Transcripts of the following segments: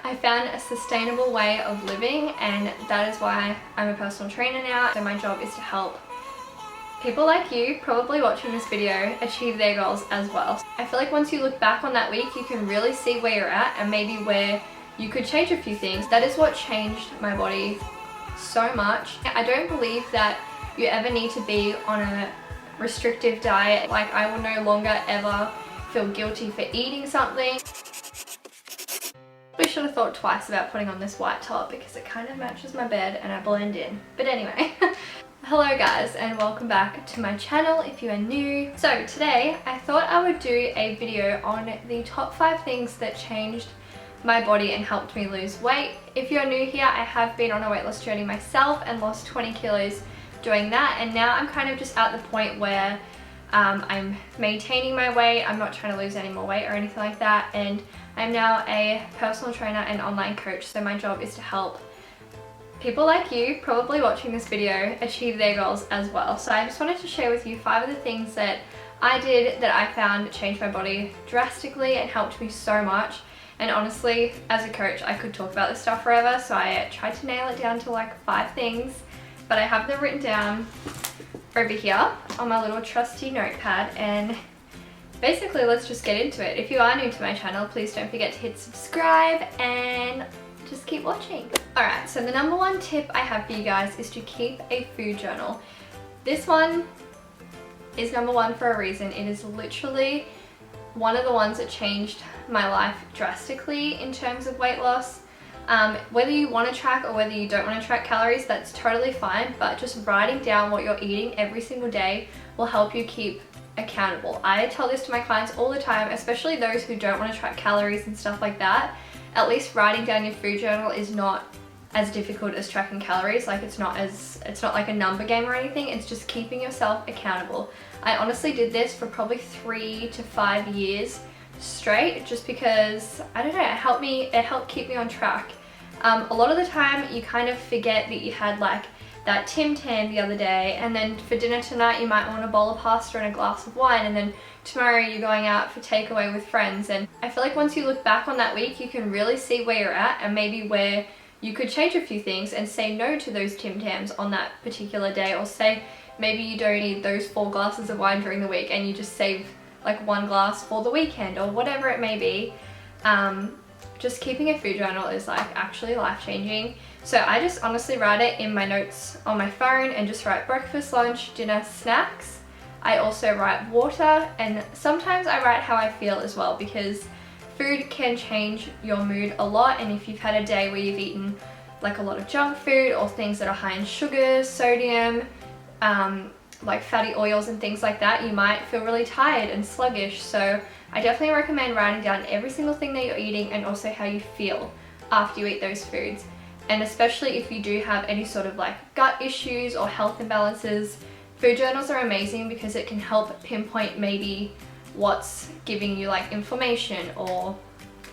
I found a sustainable way of living, and that is why I'm a personal trainer now. So my job is to help people like you, probably watching this video, achieve their goals as well. I feel like once you look back on that week, you can really see where you're at and maybe where you could change a few things. That is what changed my body so much. I don't believe that you ever need to be on a restrictive diet. Like, I will no longer ever feel guilty for eating something. I should have thought twice about putting on this white top because it kind of matches my bed and I blend in. But anyway, hello guys and welcome back to my channel if you are new. So today I thought I would do a video on the top 5 things that changed my body and helped me lose weight. If you're new here, I have been on a weight loss journey myself and lost 20 kilos doing that, and now I'm kind of just at the point where I'm maintaining my weight. I'm not trying to lose any more weight or anything like that, and I'm now a personal trainer and online coach, so my job is to help people like you, probably watching this video, achieve their goals as well. So I just wanted to share with you 5 of the things that I did that I found changed my body drastically and helped me so much. And honestly, as a coach, I could talk about this stuff forever, so I tried to nail it down to like 5 things, but I have them written down over here on my little trusty notepad, and basically let's just get into it. If you are new to my channel, please don't forget to hit subscribe and just keep watching. Alright, so the number 1 tip I have for you guys is to keep a food journal. This one is number 1 for a reason. It is literally one of the ones that changed my life drastically in terms of weight loss. Whether you want to track or whether you don't want to track calories, that's totally fine, but just writing down what you're eating every single day will help you keep accountable. I tell this to my clients all the time, especially those who don't want to track calories and stuff like that. At least writing down your food journal is not as difficult as tracking calories. Like, it's not like a number game or anything. It's just keeping yourself accountable. I honestly did this for probably 3 to 5 years straight, just because, I don't know, it helped keep me on track. A lot of the time you kind of forget that you had like that Tim Tam the other day, and then for dinner tonight you might want a bowl of pasta and a glass of wine, and then tomorrow you're going out for takeaway with friends. And I feel like once you look back on that week, you can really see where you're at and maybe where you could change a few things and say no to those Tim Tams on that particular day, or say maybe you don't need those 4 glasses of wine during the week and you just save like 1 glass for the weekend, or whatever it may be. Just keeping a food journal is like actually life-changing. So I just honestly write it in my notes on my phone and just write breakfast, lunch, dinner, snacks. I also write water, and sometimes I write how I feel as well, because food can change your mood a lot. And if you've had a day where you've eaten like a lot of junk food or things that are high in sugars, sodium, like fatty oils and things like that, you might feel really tired and sluggish. So I definitely recommend writing down every single thing that you're eating and also how you feel after you eat those foods. And especially if you do have any sort of like gut issues or health imbalances, food journals are amazing because it can help pinpoint maybe what's giving you like inflammation or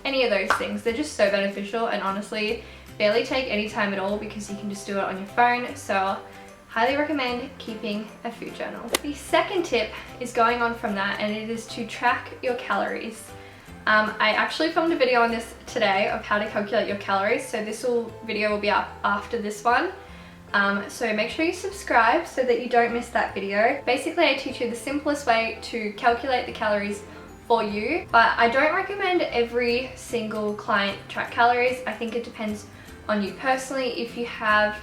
any of those things. They're just so beneficial, and honestly barely take any time at all because you can just do it on your phone. So highly recommend keeping a food journal. The second tip is going on from that, and it is to track your calories. I actually filmed a video on this today of how to calculate your calories, so this video will be up after this one. So make sure you subscribe so that you don't miss that video. Basically, I teach you the simplest way to calculate the calories for you, but I don't recommend every single client track calories. I think it depends on you personally. If you have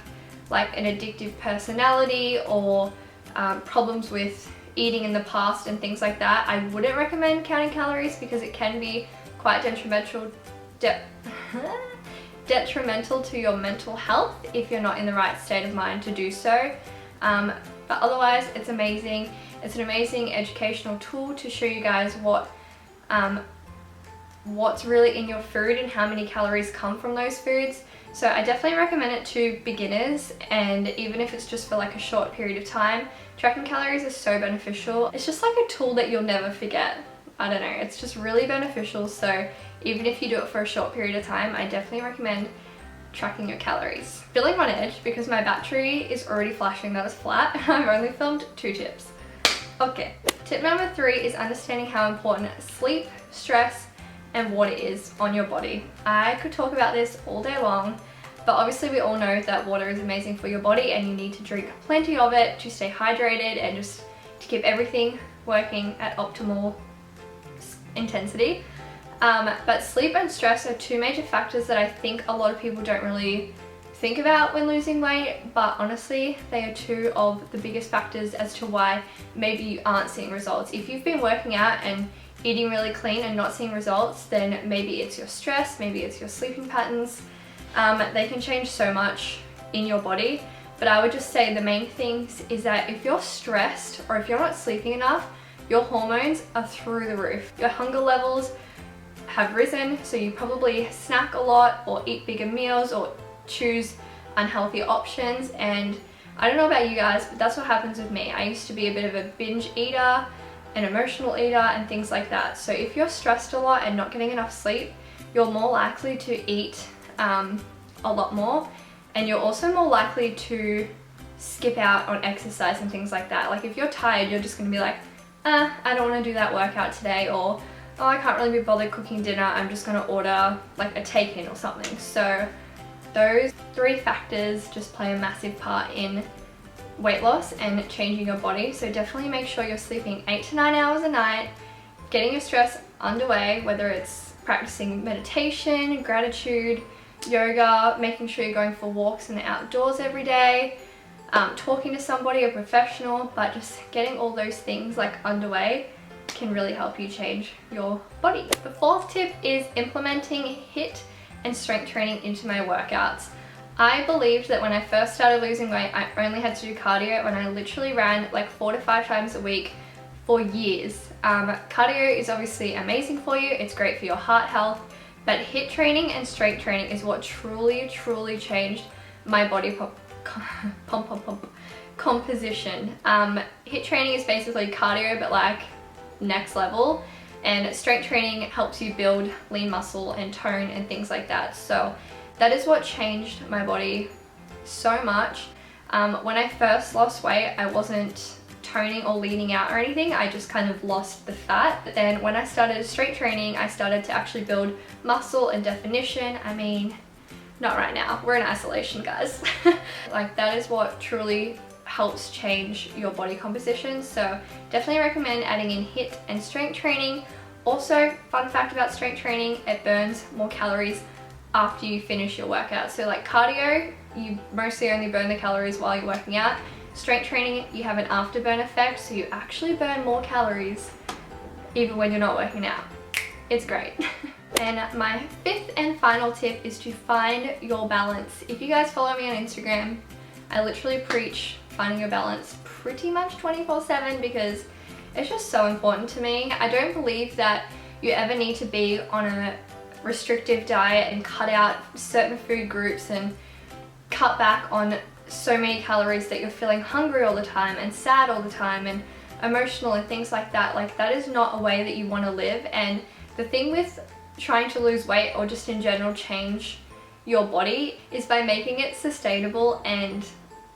like an addictive personality or problems with eating in the past and things like that, I wouldn't recommend counting calories because it can be quite detrimental to your mental health if you're not in the right state of mind to do so. But otherwise, it's amazing. It's an amazing educational tool to show you guys what's really in your food and how many calories come from those foods. So I definitely recommend it to beginners, and even if it's just for like a short period of time, tracking calories is so beneficial. It's just like a tool that you'll never forget. I don't know, it's just really beneficial. So even if you do it for a short period of time, I definitely recommend tracking your calories. Feeling on edge because my battery is already flashing that it's flat. I've only filmed 2 tips. Okay, tip number 3 is understanding how important sleep, stress, and water is on your body. I could talk about this all day long, but obviously we all know that water is amazing for your body and you need to drink plenty of it to stay hydrated and just to keep everything working at optimal intensity. But sleep and stress are two major factors that I think a lot of people don't really think about when losing weight, but honestly they are two of the biggest factors as to why maybe you aren't seeing results. If you've been working out and eating really clean and not seeing results, then maybe it's your stress, maybe it's your sleeping patterns. They can change so much in your body, but I would just say the main things is that if you're stressed or if you're not sleeping enough, your hormones are through the roof. Your hunger levels have risen, so you probably snack a lot or eat bigger meals or choose unhealthy options. And I don't know about you guys, but that's what happens with me. I used to be a bit of a binge eater, an emotional eater, and things like that. So if you're stressed a lot and not getting enough sleep, you're more likely to eat a lot more, and you're also more likely to skip out on exercise and things like that. Like if you're tired, you're just gonna be like, I don't want to do that workout today, or oh, I can't really be bothered cooking dinner, I'm just gonna order like a take-in or something. So those three factors just play a massive part in weight loss and changing your body. So definitely make sure you're sleeping 8 to 9 hours a night, getting your stress underway, whether it's practicing meditation, gratitude, yoga, making sure you're going for walks in the outdoors every day, talking to somebody, a professional, but just getting all those things like underway can really help you change your body. The fourth tip is implementing HIIT and strength training into my workouts. I believed that when I first started losing weight, I only had to do cardio, and I literally ran like 4 to 5 times a week for years. Cardio is obviously amazing for you, it's great for your heart health, but HIIT training and strength training is what truly changed my body composition. HIIT training is basically cardio, but like next level, and strength training helps you build lean muscle and tone and things like that. So that is what changed my body so much. When I first lost weight, I wasn't toning or leaning out or anything, I just kind of lost the fat. But then when I started strength training, I started to actually build muscle and definition. I mean, not right now, we're in isolation, guys. Like that is what truly helps change your body composition. So definitely recommend adding in HIIT and strength training. Also, fun fact about strength training, it burns more calories after you finish your workout. So like cardio, you mostly only burn the calories while you're working out. Strength training, you have an afterburn effect, so you actually burn more calories even when you're not working out. It's great. And my fifth and final tip is to find your balance. If you guys follow me on Instagram, I literally preach finding your balance pretty much 24/7 because it's just so important to me. I don't believe that you ever need to be on a restrictive diet and cut out certain food groups and cut back on so many calories that you're feeling hungry all the time and sad all the time and emotional and things like that. Like that is not a way that you want to live. And the thing with trying to lose weight or just in general change your body is by making it sustainable and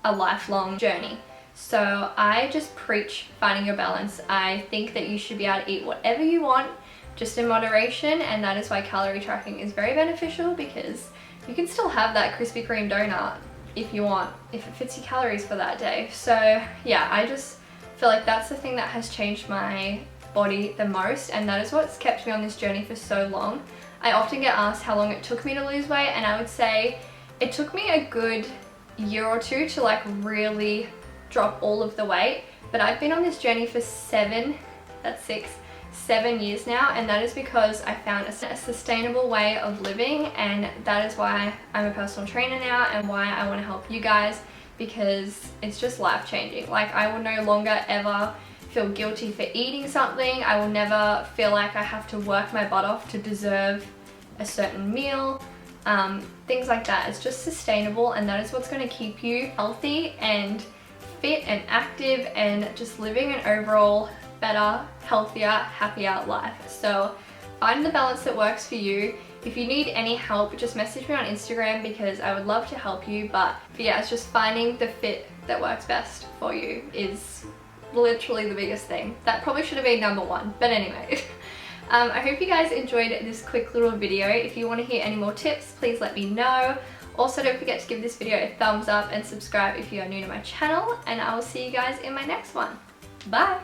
a lifelong journey. So I just preach finding your balance. I think that you should be able to eat whatever you want, just in moderation, and that is why calorie tracking is very beneficial, because you can still have that Krispy Kreme donut if you want, if it fits your calories for that day. So yeah, I just feel like that's the thing that has changed my body the most, and that is what's kept me on this journey for so long. I often get asked how long it took me to lose weight, and I would say it took me a good year or two to like really drop all of the weight, but I've been on this journey for 7 years now, and that is because I found a sustainable way of living, and that is why I'm a personal trainer now and why I want to help you guys, because it's just life-changing. Like I will no longer ever feel guilty for eating something. I will never feel like I have to work my butt off to deserve a certain meal. Things like that. It's just sustainable, and that is what's going to keep you healthy and fit and active and just living an overall better, healthier, happier life. So find the balance that works for you. If you need any help, just message me on Instagram because I would love to help you. But yeah, it's just finding the fit that works best for you is literally the biggest thing. That probably should have been number one, but anyway. I hope you guys enjoyed this quick little video. If you want to hear any more tips, please let me know. Also, don't forget to give this video a thumbs up and subscribe if you are new to my channel, and I will see you guys in my next one. Bye!